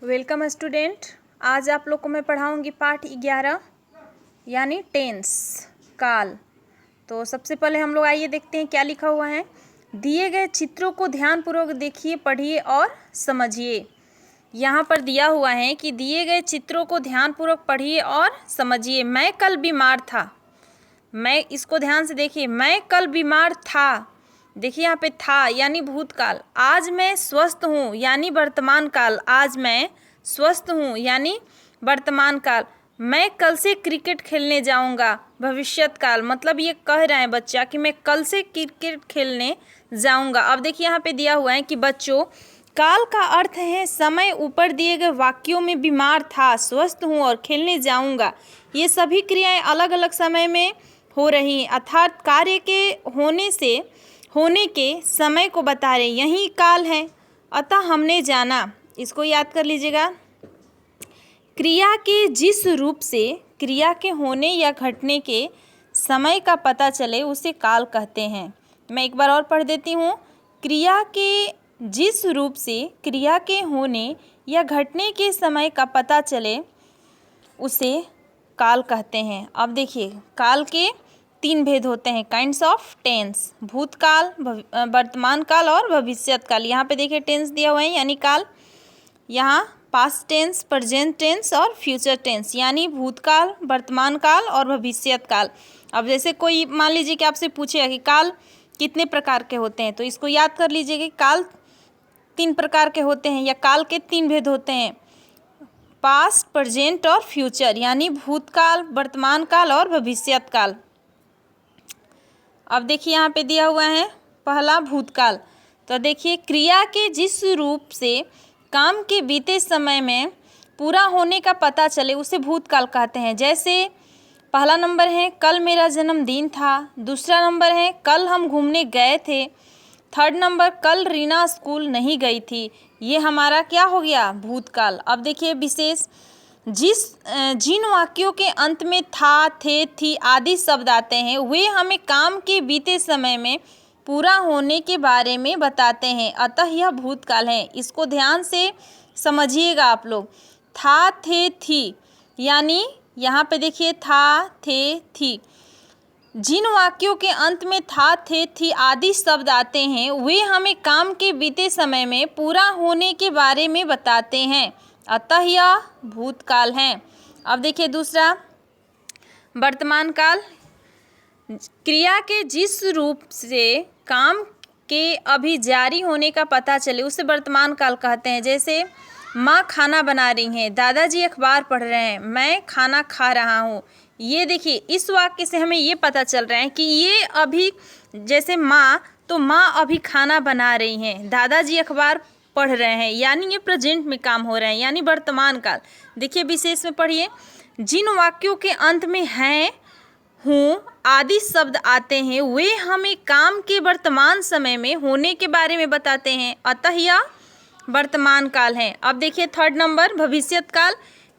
Welcome student. आज आप लोग को मैं पढ़ाऊंगी पाठ 11 यानी टेंस काल। तो सबसे पहले हम लोग आइए देखते हैं क्या लिखा हुआ है। दिए गए चित्रों को ध्यानपूर्वक देखिए, पढ़िए और समझिए। यहाँ पर दिया हुआ है कि दिए गए चित्रों को ध्यानपूर्वक पढ़िए और समझिए। मैं कल बीमार था। मैं इसको ध्यान से देखिए, मैं कल बीमार था। देखिए यहाँ पे था यानी भूतकाल। आज मैं स्वस्थ हूँ यानी वर्तमान काल। आज मैं स्वस्थ हूँ यानी वर्तमान काल। मैं कल से क्रिकेट खेलने जाऊँगा, भविष्यत काल। मतलब ये कह रहे हैं बच्चा कि मैं कल से क्रिकेट खेलने जाऊँगा। अब देखिए यहाँ पे दिया हुआ है कि बच्चों, काल का अर्थ है समय। ऊपर दिए गए वाक्यों में बीमार था, स्वस्थ हूँ और खेलने जाऊँगा, ये सभी क्रियाएं अलग अलग समय में हो रही हैं, अर्थात कार्य के होने के समय को बता रहे, यही काल है। अतः हमने जाना, इसको याद कर लीजिएगा। क्रिया के जिस रूप से क्रिया के होने या घटने के समय का पता चले उसे काल कहते हैं। मैं एक बार और पढ़ देती हूँ। क्रिया के जिस रूप से क्रिया के होने या घटने के समय का पता चले उसे काल कहते हैं। अब देखिए, काल के 3 भेद होते हैं, काइंड्स ऑफ टेंस, भूतकाल, वर्तमान काल और भविष्यत काल। यहाँ पे देखिए टेंस दिया हुआ है यानी काल। यहाँ पास्ट टेंस, प्रेजेंट टेंस और फ्यूचर टेंस यानी भूतकाल, वर्तमान काल और भविष्यत काल। अब जैसे कोई मान लीजिए कि आपसे पूछेगा कि काल कितने प्रकार के होते हैं, तो इसको याद कर लीजिए कि काल 3 प्रकार के होते हैं या काल के 3 भेद होते हैं, पास्ट, प्रेजेंट और फ्यूचर यानी भूतकाल, वर्तमान काल और भविष्यत काल। अब देखिए यहाँ पे दिया हुआ है पहला भूतकाल। तो देखिए, क्रिया के जिस रूप से काम के बीते समय में पूरा होने का पता चले उसे भूतकाल कहते हैं। जैसे पहला नंबर है कल मेरा जन्मदिन था, दूसरा नंबर है कल हम घूमने गए थे, थर्ड नंबर कल रीना स्कूल नहीं गई थी। ये हमारा क्या हो गया, भूतकाल। अब देखिए विशेष, जिन वाक्यों के अंत में था, थे, थी आदि शब्द आते हैं वे हमें काम के बीते समय में पूरा होने के बारे में बताते हैं, अतः यह भूतकाल है। इसको ध्यान से समझिएगा आप लोग। था, थे, थी यानी यहाँ पे देखिए था, थे, थी। जिन वाक्यों के अंत में था, थे, थी आदि शब्द आते हैं वे हमें काम के बीते समय में पूरा होने के बारे में बताते हैं, अतः यह भूतकाल है। अब देखिए दूसरा वर्तमान काल। क्रिया के जिस रूप से काम के अभी जारी होने का पता चले उसे वर्तमान काल कहते हैं। जैसे माँ खाना बना रही हैं, दादाजी अखबार पढ़ रहे हैं, मैं खाना खा रहा हूँ। ये देखिए इस वाक्य से हमें ये पता चल रहा है कि ये अभी, जैसे माँ, तो माँ अभी खाना बना रही हैं, दादाजी अखबार पढ़ रहे हैं, यानी ये प्रेजेंट में काम हो रहे हैं यानी वर्तमान काल। देखिए विशेष में पढ़िए, जिन वाक्यों के अंत में हैं, हूँ आदि शब्द आते हैं वे हमें काम के वर्तमान समय में होने के बारे में बताते हैं, अतः यह वर्तमान काल है। अब देखिए थर्ड नंबर भविष्यत काल।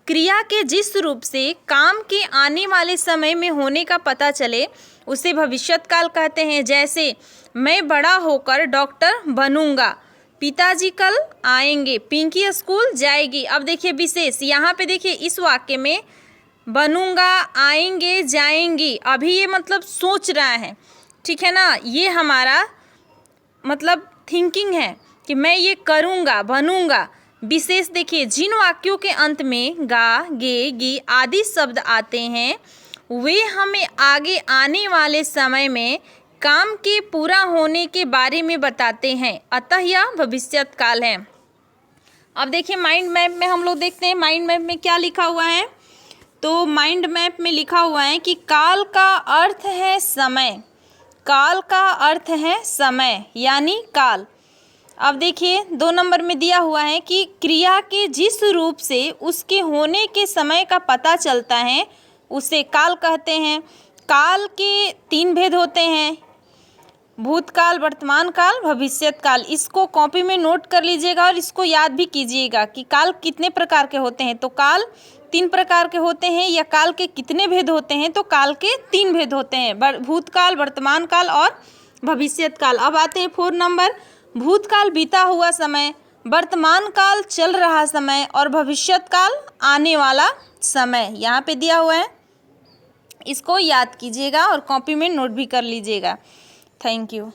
क्रिया के जिस रूप से काम के आने वाले समय में होने का पता चले उसे भविष्यत काल कहते हैं। जैसे मैं बड़ा होकर डॉक्टर बनूंगा, पिताजी कल आएंगे, पिंकी स्कूल जाएगी। अब देखिए विशेष, यहाँ पे देखिए इस वाक्य में बनूंगा, आएंगे, जाएंगी, अभी ये मतलब सोच रहा है, ठीक है ना। ये हमारा मतलब थिंकिंग है कि मैं ये करूँगा, बनूंगा। विशेष देखिए, जिन वाक्यों के अंत में गा, गे, गी आदि शब्द आते हैं वे हमें आगे आने वाले समय में काम के पूरा होने के बारे में बताते हैं, अतः यह भविष्यत काल है। अब देखिए माइंड मैप में हम लोग देखते हैं माइंड मैप में क्या लिखा हुआ है। तो माइंड मैप में लिखा हुआ है कि काल का अर्थ है समय। काल का अर्थ है समय यानी काल। अब देखिए 2 नंबर में दिया हुआ है कि क्रिया के जिस रूप से उसके होने के समय का पता चलता है उसे काल कहते हैं। काल के 3 भेद होते हैं, भूतकाल, वर्तमान काल, भविष्यत काल। इसको कॉपी में नोट कर लीजिएगा और इसको याद भी कीजिएगा कि काल कितने प्रकार के होते हैं। तो काल 3 प्रकार के होते हैं, या काल के कितने भेद होते हैं, तो काल के 3 भेद होते हैं, भूतकाल, वर्तमान काल और भविष्यत काल। अब आते हैं 4 नंबर, भूतकाल बीता हुआ समय, वर्तमान काल चल रहा समय और भविष्यत काल आने वाला समय यहाँ पे दिया हुआ है। इसको याद कीजिएगा और कॉपी में नोट भी कर लीजिएगा। Thank you.